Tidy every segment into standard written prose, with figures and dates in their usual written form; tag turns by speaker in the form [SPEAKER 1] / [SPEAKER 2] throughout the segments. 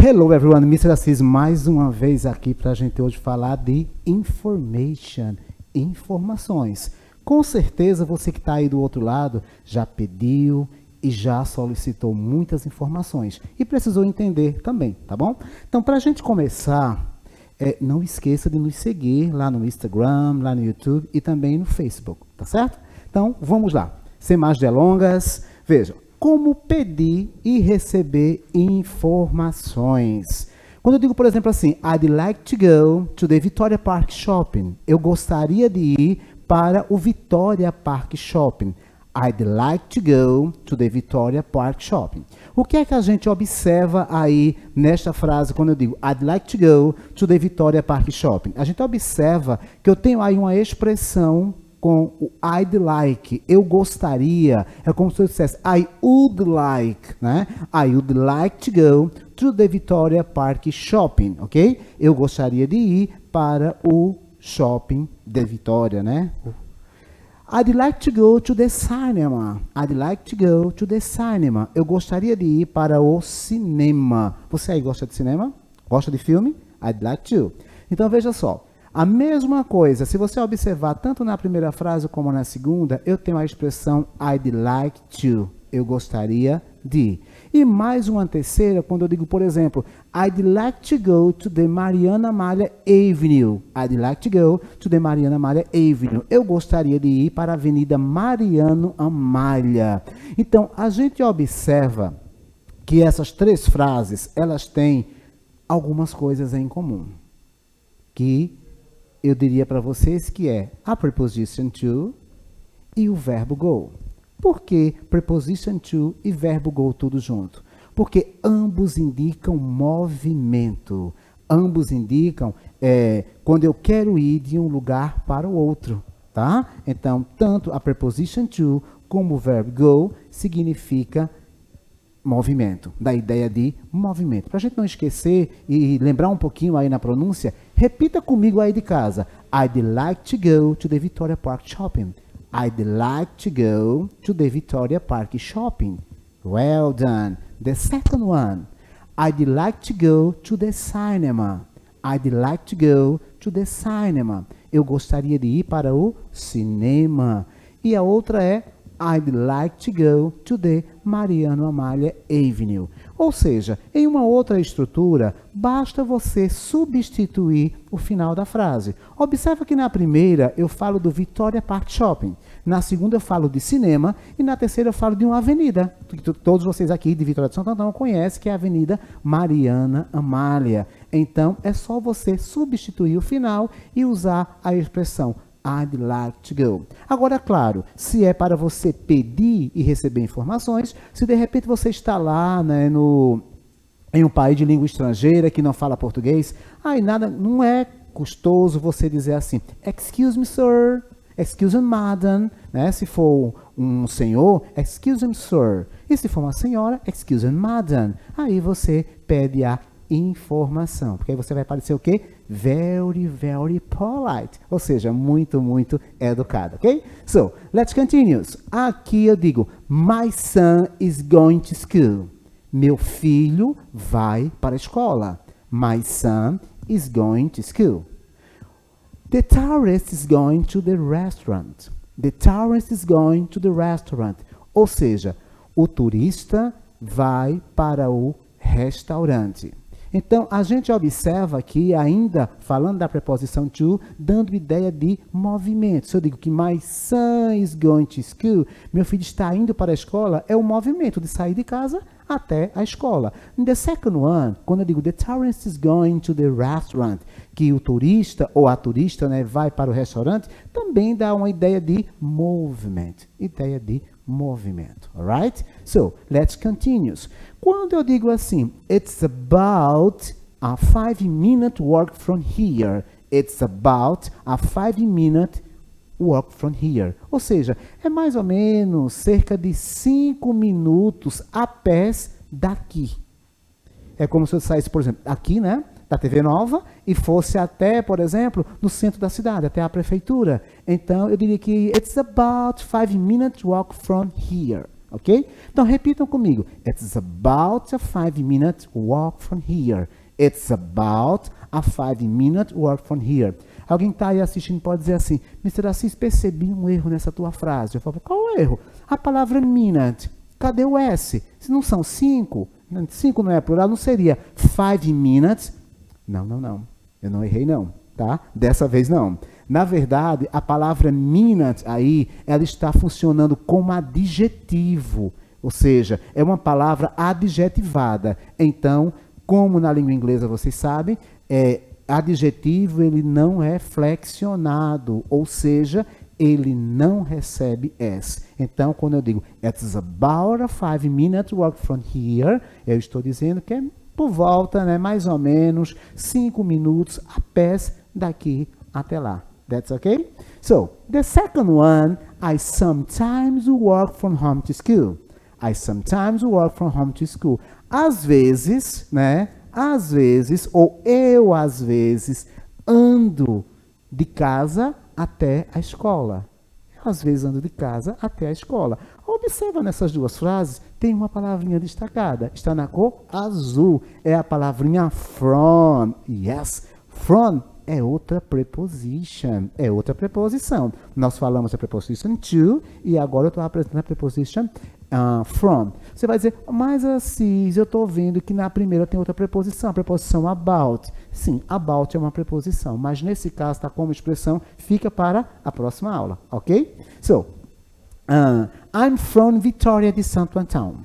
[SPEAKER 1] Hello everyone, Mr. Assis mais uma vez aqui para a gente hoje falar de information, informações. Com certeza você que está aí do outro lado já pediu e já solicitou muitas informações e precisou entender também, tá bom? Então, para a gente começar, não esqueça de nos seguir lá no Instagram, lá no YouTube e também no Facebook, tá certo? Então, vamos lá. Sem mais delongas, vejam. Como pedir e receber informações. Quando eu digo, por exemplo, assim, I'd like to go to the Victoria Park Shopping. Eu gostaria de ir para o Victoria Park Shopping. I'd like to go to the Victoria Park Shopping. O que é que a gente observa aí nesta frase quando eu digo I'd like to go to the Victoria Park Shopping? A gente observa que eu tenho aí uma expressão com o I'd like, eu gostaria, é como se eu dissesse I would like, né? I would like to go to the Victoria Park Shopping, ok? Eu gostaria de ir para o shopping de Vitória, né? I'd like to go to the cinema. I'd like to go to the cinema. Eu gostaria de ir para o cinema. Você aí gosta de cinema? Gosta de filme? I'd like to. Então veja só. A mesma coisa, se você observar tanto na primeira frase como na segunda, eu tenho a expressão I'd like to, eu gostaria de. E mais uma terceira, quando eu digo, por exemplo, I'd like to go to the Mariana Malha Avenue. I'd like to go to the Mariana Malha Avenue. Eu gostaria de ir para a Avenida Mariano Amalha. Então, a gente observa que essas três frases, elas têm algumas coisas em comum. Que eu diria para vocês que é a preposition to e o verbo go. Por que preposition to e verbo go tudo junto? Porque ambos indicam movimento. Ambos indicam quando eu quero ir de um lugar para o outro, tá? Então, tanto a preposition to como o verbo go significa movimento, da ideia de movimento. Para a gente não esquecer e lembrar um pouquinho aí na pronúncia, repita comigo aí de casa. I'd like to go to the Victoria Park Shopping. I'd like to go to the Victoria Park Shopping. Well done. The second one. I'd like to go to the cinema. I'd like to go to the cinema. Eu gostaria de ir para o cinema. E a outra é I'd like to go to the Mariano Amalha Avenue. Ou seja, em uma outra estrutura, basta você substituir o final da frase. Observa que na primeira eu falo do Victoria Park Shopping, na segunda eu falo de cinema e na terceira eu falo de uma avenida. Todos vocês aqui de Vitória de Santo Antão conhecem que é a Avenida Mariana Amalha. Então, é só você substituir o final e usar a expressão I'd like to go. Agora, claro, se é para você pedir e receber informações, se de repente você está lá, né, em um país de língua estrangeira que não fala português, aí nada, não é custoso você dizer assim, excuse me, sir, excuse me, madam, né? Se for um senhor, excuse me, sir. E se for uma senhora, excuse me, madam. Aí você pede a informação, porque aí você vai parecer o quê? Very, very polite, ou seja, muito, muito educado, ok? So, let's continue. Aqui eu digo, my son is going to school. Meu filho vai para a escola. My son is going to school. The tourist is going to the restaurant. The tourist is going to the restaurant. Ou seja, o turista vai para o restaurante. Então, a gente observa aqui, ainda falando da preposição to, dando ideia de movimento. Se eu digo que my son is going to school, meu filho está indo para a escola, é o movimento de sair de casa até a escola. In the second one, quando eu digo the tourist is going to the restaurant, que o turista ou a turista, né, vai para o restaurante, também dá uma ideia de movement, ideia de movimento, alright? So, let's continue. Quando eu digo assim, it's about a 5-minute walk from here. It's about a 5-minute walk from here. Ou seja, é mais ou menos cerca de 5 minutos a pés daqui. É como se eu saísse, por exemplo, aqui, né, da TV Nova e fosse até, por exemplo, no centro da cidade, até a prefeitura. Então, eu diria que it's about 5-minute walk from here. ok? Então, repitam comigo. It's about a 5-minute walk from here. It's about a 5-minute walk from here. Alguém que está aí assistindo pode dizer assim, Mr. Assis, percebi um erro nessa tua frase. Eu falo, qual é o erro? A palavra minute. Cadê o S? Se não são 5, 5 não é plural, não seria 5 minutes? Não. Eu não errei não, tá? Dessa vez não. Na verdade, a palavra minute aí, ela está funcionando como adjetivo. Ou seja, é uma palavra adjetivada. Então, como na língua inglesa vocês sabem, adjetivo ele não é flexionado, ou seja, ele não recebe S. Então, quando eu digo it's about a 5-minute walk from here, eu estou dizendo que é por volta, né, mais ou menos 5 minutos a pé daqui até lá. That's okay? So, the second one, I sometimes walk from home to school. I sometimes walk from home to school. Às vezes, né? Às vezes, ou eu às vezes, ando de casa até a escola. Eu às vezes ando de casa até a escola. Observa nessas duas frases, tem uma palavrinha destacada. Está na cor azul. É a palavrinha from. Yes, from é outra preposition. É outra preposição. Nós falamos a preposition to e agora eu estou apresentando a preposition from. Você vai dizer, mas Assis, eu estou vendo que na primeira tem outra preposição, a preposição about. Sim, about é uma preposição, mas nesse caso está como expressão, fica para a próxima aula, ok? So, I'm from Vitória de Santo Antão.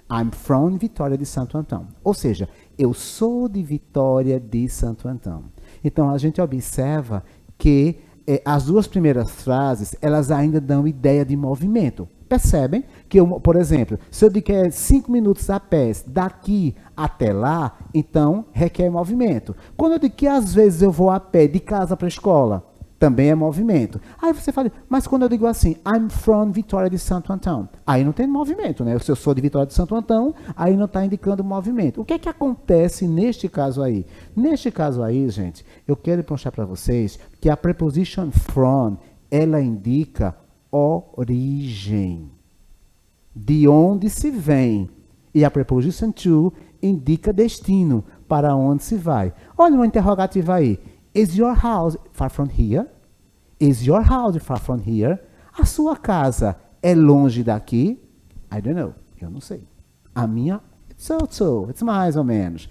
[SPEAKER 1] I'm from Vitória de Santo Antão. Ou seja, eu sou de Vitória de Santo Antão. Então, a gente observa que as duas primeiras frases, elas ainda dão ideia de movimento. Percebem que, por exemplo, se eu digo que é 5 minutos a pé daqui até lá, então requer movimento. Quando eu digo que às vezes eu vou a pé de casa para a escola, também é movimento. Aí você fala, mas quando eu digo assim, I'm from Vitória de Santo Antão, aí não tem movimento, né? Se eu sou de Vitória de Santo Antão, aí não está indicando movimento. O que é que acontece neste caso aí? Neste caso aí, gente, eu quero mostrar para vocês que a preposition from, ela indica origem, de onde se vem. E a preposition to indica destino, para onde se vai. Olha uma interrogativa aí. Is your house far from here? Is your house far from here? A sua casa é longe daqui? I don't know. Eu não sei. A minha, it's mais ou menos.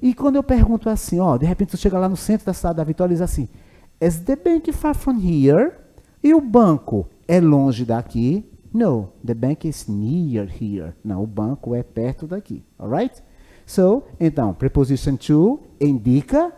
[SPEAKER 1] E quando eu pergunto assim, de repente você chega lá no centro da cidade da Vitória e diz assim, is the bank far from here? E o banco é longe daqui? No, the bank is near here. Não, o banco é perto daqui. Alright? So, então, preposition to indica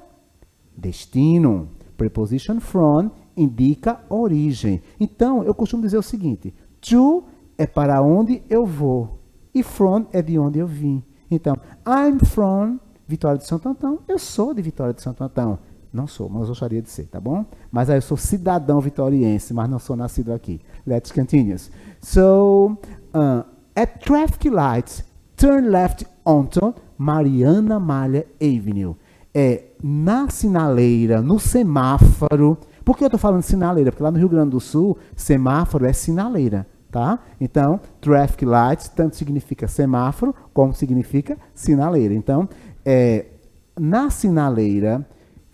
[SPEAKER 1] destino. Preposition from indica origem. Então, eu costumo dizer o seguinte, to é para onde eu vou e from é de onde eu vim. Então, I'm from Vitória de Santo Antão. Eu sou de Vitória de Santo Antão. Não sou, mas gostaria de ser, tá bom? Mas aí eu sou cidadão vitoriense, mas não sou nascido aqui. Let's continue. So, at traffic lights, turn left onto Mariana Malha Avenue. Na sinaleira, no semáforo. Por que eu estou falando sinaleira? Porque lá no Rio Grande do Sul, semáforo é sinaleira, tá? Então, traffic lights tanto significa semáforo, como significa sinaleira. Então, na sinaleira,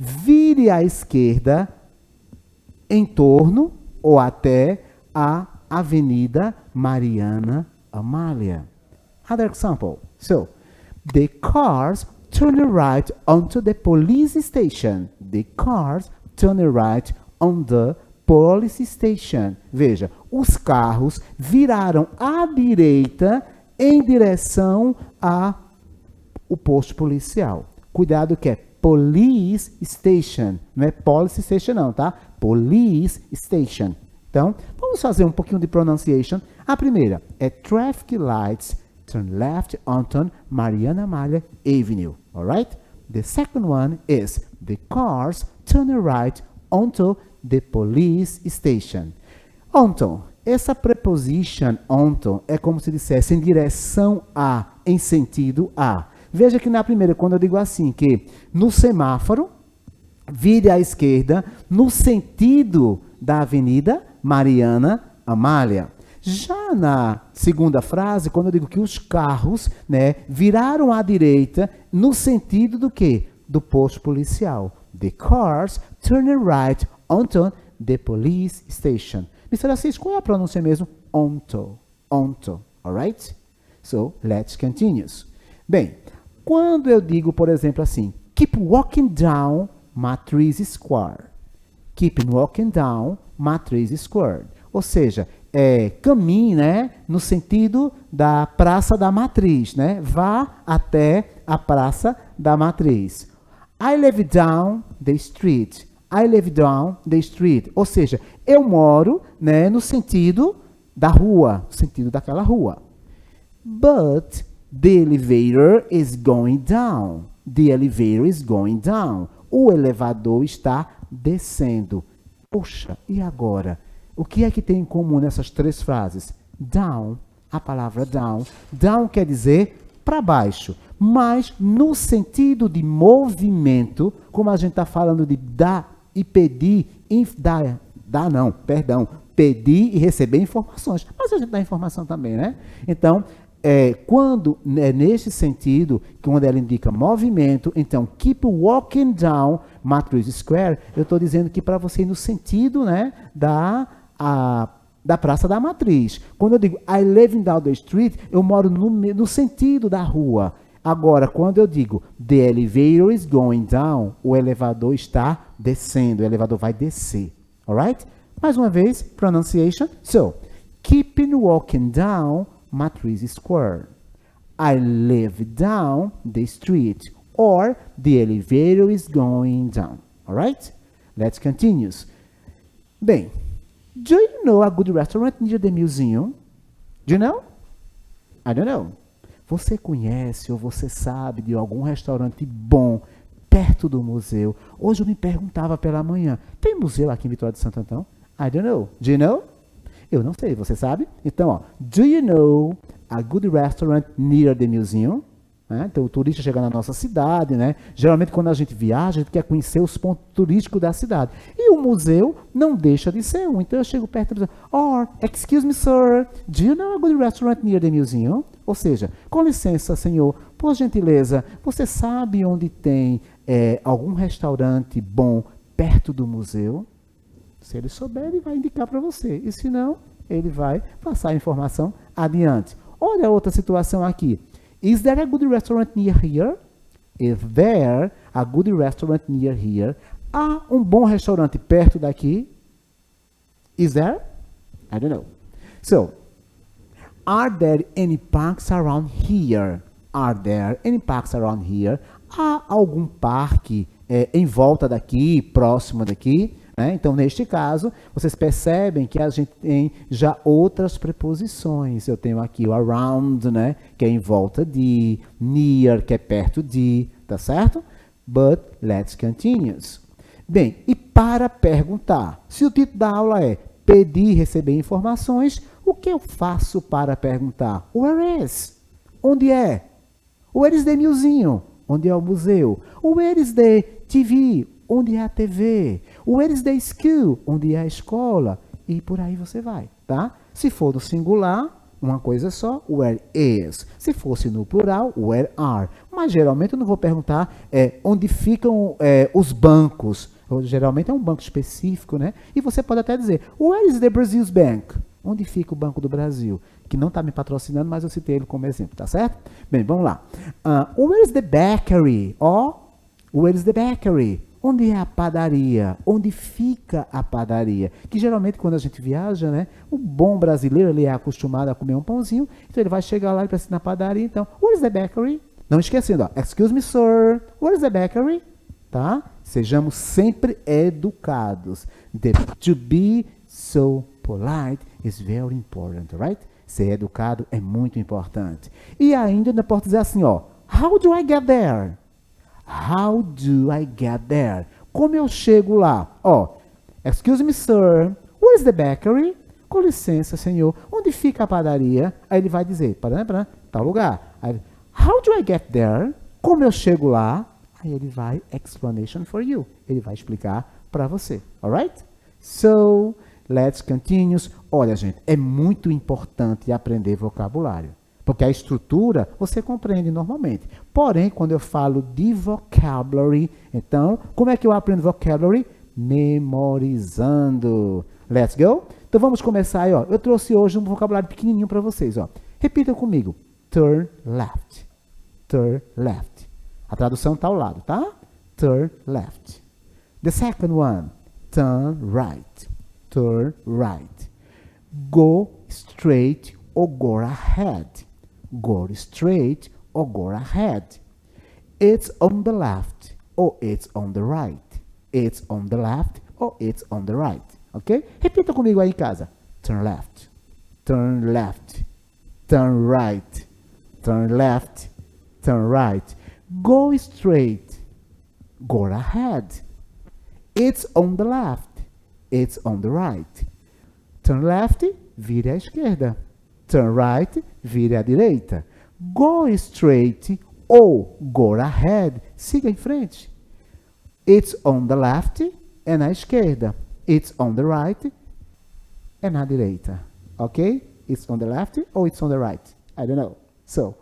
[SPEAKER 1] vire à esquerda em torno ou até a Avenida Mariana Amália. Other example. So, the cars turn right onto the police station. The cars turn right on the police station. Veja, os carros viraram à direita em direção ao posto policial. Cuidado que é police station, não é police station não, tá? Police station. Então, vamos fazer um pouquinho de pronunciation. A primeira é traffic lights turn left onto Mariana Malha Avenue. Alright? The second one is the cars turn right onto the police station. Onto. Essa preposition onto é como se dissesse em direção a, em sentido a. Veja que na primeira, quando eu digo assim, que no semáforo, vire à esquerda, no sentido da Avenida Mariana Amália. Já na segunda frase, quando eu digo que os carros, né, viraram à direita, no sentido do quê? Do posto policial. The cars turned right onto the police station. Mr. Assis, qual é a pronúncia mesmo? Onto. Onto. Alright? So, let's continue. Bem, quando eu digo, por exemplo, assim, keep walking down Matriz Square. Keep walking down Matriz Square. Ou seja, caminhe, né, no sentido da Praça da Matriz, né? Vá até a Praça da Matriz. I live down the street. I live down the street. Ou seja, eu moro, né, no sentido da rua, no sentido daquela rua. But the elevator is going down. The elevator is going down. O elevador está descendo. Poxa, e agora? O que é que tem em comum nessas três frases? Down, a palavra down. Down quer dizer para baixo, mas no sentido de movimento, como a gente está falando de dar e pedir, pedir e receber informações. Mas a gente dá informação também, né? Então, quando é nesse sentido, quando ela indica movimento, então, keep walking down Matriz Square, eu estou dizendo que para você ir no sentido, né, da Praça da Matriz. Quando eu digo I live down the street, eu moro no sentido da rua. Agora, quando eu digo the elevator is going down, o elevador está descendo, o elevador vai descer. Alright? Mais uma vez, pronunciation. So, keep walking down Matriz Square. I live down the street. Or the elevator is going down. Alright? Let's continue. Bem, do you know a good restaurant near the museum? Do you know? I don't know. Você conhece ou você sabe de algum restaurante bom perto do museu? Hoje eu me perguntava pela manhã, tem museu aqui em Vitória de Santo Antão? I don't know. Do you know? Eu não sei, você sabe? Então, ó, do you know a good restaurant near the museum? Então, o turista chega na nossa cidade, né? Geralmente, quando a gente viaja, a gente quer conhecer os pontos turísticos da cidade. E o museu não deixa de ser um. Então, eu chego perto do museu. Or, excuse me, sir, do you know a good restaurant near the museum? Ou seja, com licença, senhor, por gentileza, você sabe onde tem algum restaurante bom perto do museu? Se ele souber, ele vai indicar para você. E se não, ele vai passar a informação adiante. Olha a outra situação aqui. Is there a good restaurant near here? Is there a good restaurant near here? Há um bom restaurante perto daqui? Is there? I don't know. So, are there any parks around here? Are there any parks around here? Há algum parque em volta daqui, próximo daqui? Então, neste caso, vocês percebem que a gente tem já outras preposições. Eu tenho aqui o around, né, que é em volta de, near, que é perto de, tá certo? But let's continue. Bem, e para perguntar, se o título da aula é pedir e receber informações, o que eu faço para perguntar? Where is? Onde é? Where is the museum? Onde é o museu? Where is the TV? Onde é a TV? Where is the school? Onde é a escola? E por aí você vai, tá? Se for no singular, uma coisa só, where is. Se fosse no plural, where are. Mas geralmente eu não vou perguntar onde ficam os bancos. Geralmente é um banco específico, né? E você pode até dizer, where is the Brazil's Bank? Onde fica o Banco do Brasil? Que não está me patrocinando, mas eu citei ele como exemplo, tá certo? Bem, vamos lá. Where is the bakery? Where is the bakery? Onde é a padaria? Onde fica a padaria? Que geralmente quando a gente viaja, né, o bom brasileiro ele é acostumado a comer um pãozinho, então ele vai chegar lá e precisa ir na padaria, então, where is the bakery? Não esquecendo, ó, excuse me, sir, where is the bakery? Tá? Sejamos sempre educados. To be so polite is very important, right? Ser educado é muito importante. E ainda posso dizer assim, ó, how do I get there? How do I get there? Como eu chego lá? Ó, excuse me, sir, where is the bakery? Com licença, senhor, onde fica a padaria? Aí ele vai dizer, para tal lugar. Aí, how do I get there? Como eu chego lá? Aí ele vai, explanation for you. Ele vai explicar para você, alright? So, let's continue. Olha, gente, é muito importante aprender vocabulário, porque a estrutura você compreende normalmente. Porém, quando eu falo de vocabulary, então, como é que eu aprendo vocabulary? Memorizando. Let's go? Então vamos começar aí, ó. Eu trouxe hoje um vocabulário pequenininho para vocês, ó. Repita comigo. Turn left. Turn left. A tradução está ao lado, tá? Turn left. The second one. Turn right. Turn right. Go straight or go ahead. Go straight or go ahead. It's on the left or it's on the right. It's on the left or it's on the right. Ok? Repita comigo aí em casa. Turn left. Turn left. Turn right. Turn left. Turn right. Go straight. Go ahead. It's on the left. It's on the right. Turn left, vire à esquerda. Turn right, vire à direita. Go straight ou go ahead, siga em frente. It's on the left, é na esquerda. It's on the right, é na direita. Ok? It's on the left ou it's on the right? I don't know. So,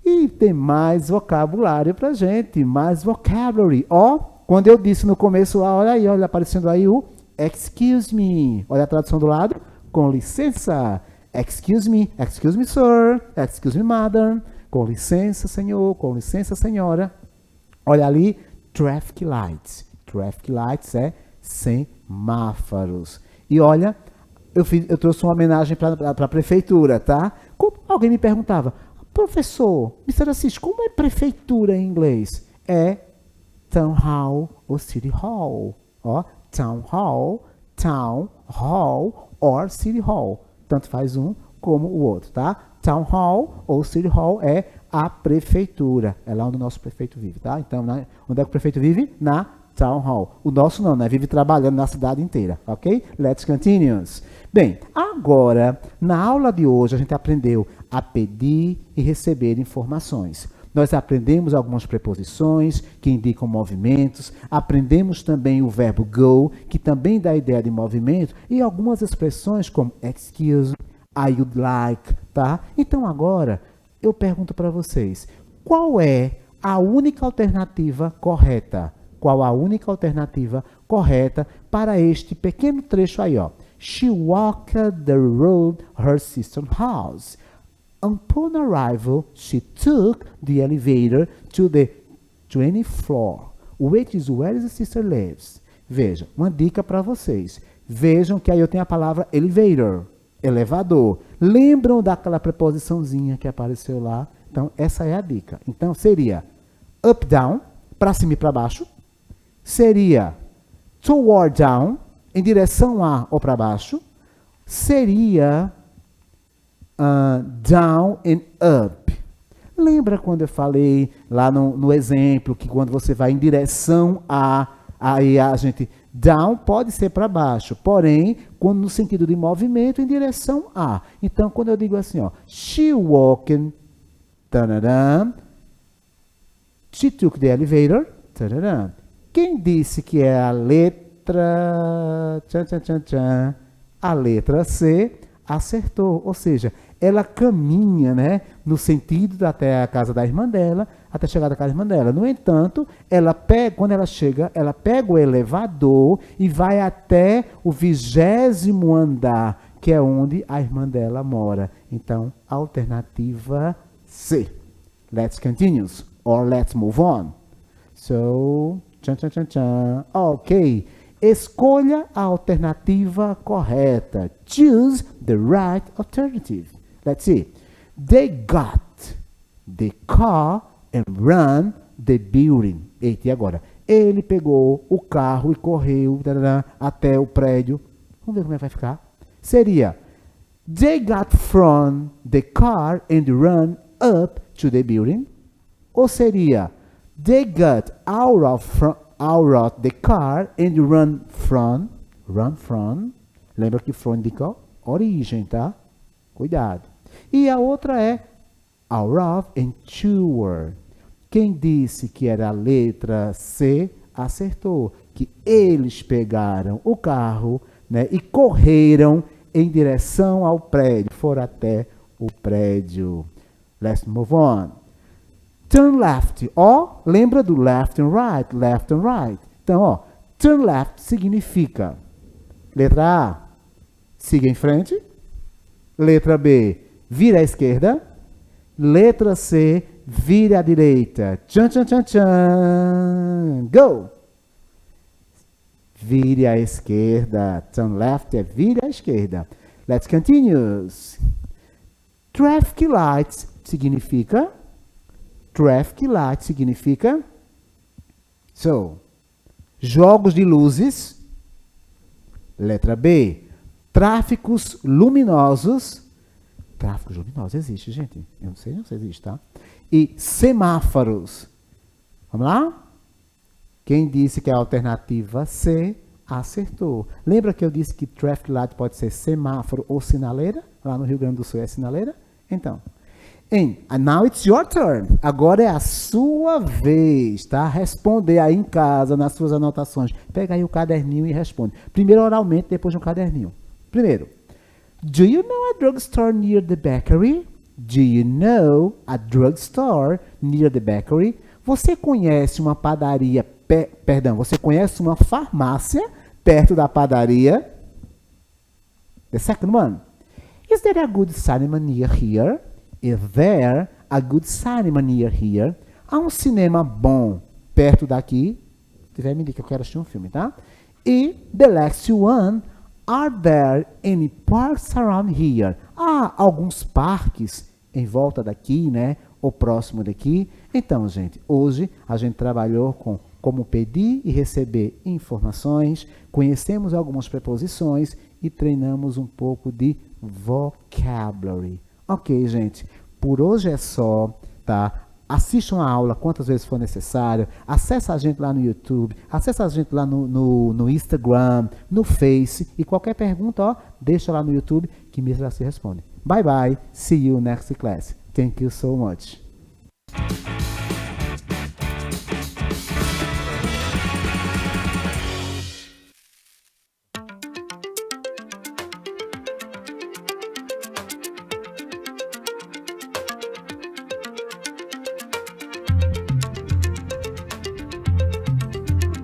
[SPEAKER 1] e tem mais vocabulário pra gente, mais vocabulary. Ó, quando eu disse no começo, olha aí, olha aparecendo aí o excuse me. Olha a tradução do lado. Com licença. Excuse me sir. Excuse me madam. Com licença, senhor. Com licença, senhora. Olha ali, traffic lights. Traffic lights é semáforos. E olha, eu trouxe uma homenagem para a prefeitura, tá? Alguém me perguntava, professor, Mr. Assis, como é prefeitura em inglês? É town hall ou city hall. Ó, town hall or city hall. Tanto faz um como o outro, tá? Town hall ou city hall é a prefeitura. É lá onde o nosso prefeito vive, tá? Então, onde é que o prefeito vive? Na town hall. O nosso não, né? Vive trabalhando na cidade inteira, ok? Let's continue. Bem, agora, na aula de hoje, a gente aprendeu a pedir e receber informações. Nós aprendemos algumas preposições que indicam movimentos, aprendemos também o verbo go, que também dá a ideia de movimento, e algumas expressões como excuse, I would like, tá? Então agora, eu pergunto para vocês, qual é a única alternativa correta? Qual a única alternativa correta para este pequeno trecho aí, ó? She walked the road her sister's house. Upon arrival, she took the elevator to the 20th floor, which is where the sister lives. Veja, uma dica para vocês. Vejam que aí eu tenho a palavra elevator, elevador. Lembram daquela preposiçãozinha que apareceu lá? Então, essa é a dica. Então, seria up, down, para cima e para baixo. Seria toward down, em direção a ou para baixo. Seria down and up. Lembra quando eu falei lá no exemplo que quando você vai em direção a, aí a gente, down pode ser para baixo, porém, quando no sentido de movimento, em direção a. Então, quando eu digo assim, ó, she walked, tararam, she took the elevator, tararam. Quem disse que é a letra, a letra C, acertou, ou seja, ela caminha, né, no sentido até a casa da irmã dela, até chegar da casa da irmã dela. No entanto, quando ela chega, ela pega o elevador e vai até o 20º andar, que é onde a irmã dela mora. Então, alternativa C. Let's continue, or let's move on. So, ok. Escolha a alternativa correta. Choose the right alternative. Let's see. They got the car and ran the building. Eita, e agora? Ele pegou o carro e correu até o prédio. Vamos ver como é que vai ficar. Seria, they got from the car and ran up to the building. Ou seria, they got out of the car and run from. Lembra que from indica origem, tá? Cuidado. E a outra é out of and toward. Quem disse que era a letra C, acertou. Que eles pegaram o carro, né? E correram em direção ao prédio. Foram até o prédio. Let's move on. Turn left. Ó, lembra do left and right? Left and right. Então, ó, turn left significa letra A, siga em frente. Letra B, vira à esquerda. Letra C, vire à direita. Tchan, tchan, tchan, tchan. Go! Vire à esquerda. Turn left é vire à esquerda. Let's continue. Traffic lights significa. Traffic light significa. So, jogos de luzes. Letra B. Tráficos luminosos. Tráficos luminosos existe, gente. Eu não sei se existe, tá? E semáforos. Vamos lá? Quem disse que é a alternativa C, acertou. Lembra que eu disse que traffic light pode ser semáforo ou sinaleira? Lá no Rio Grande do Sul é sinaleira? Então. And now it's your turn. Agora é a sua vez, tá? Responder aí em casa, nas suas anotações. Pega aí o caderninho e responde. Primeiro oralmente, depois no caderninho. Primeiro. Do you know a drugstore near the bakery? Do you know a drugstore near the bakery? Você conhece uma padaria, você conhece uma farmácia perto da padaria? The second one. Is there a good cinema near here? Is there a good cinema near here? Há um cinema bom perto daqui? Se tiver, me diga que eu quero assistir um filme, tá? E the last one. Are there any parks around here? Há alguns parques em volta daqui, né? Ou próximo daqui. Então, gente, hoje a gente trabalhou com como pedir e receber informações, conhecemos algumas preposições e treinamos um pouco de vocabulary. Ok, gente, por hoje é só, tá? Assistam a aula quantas vezes for necessário, acessa a gente lá no YouTube, acessa a gente lá no Instagram, no Face, e qualquer pergunta, ó, deixa lá no YouTube que Mr. se responde. Bye bye, see you next class. Thank you so much.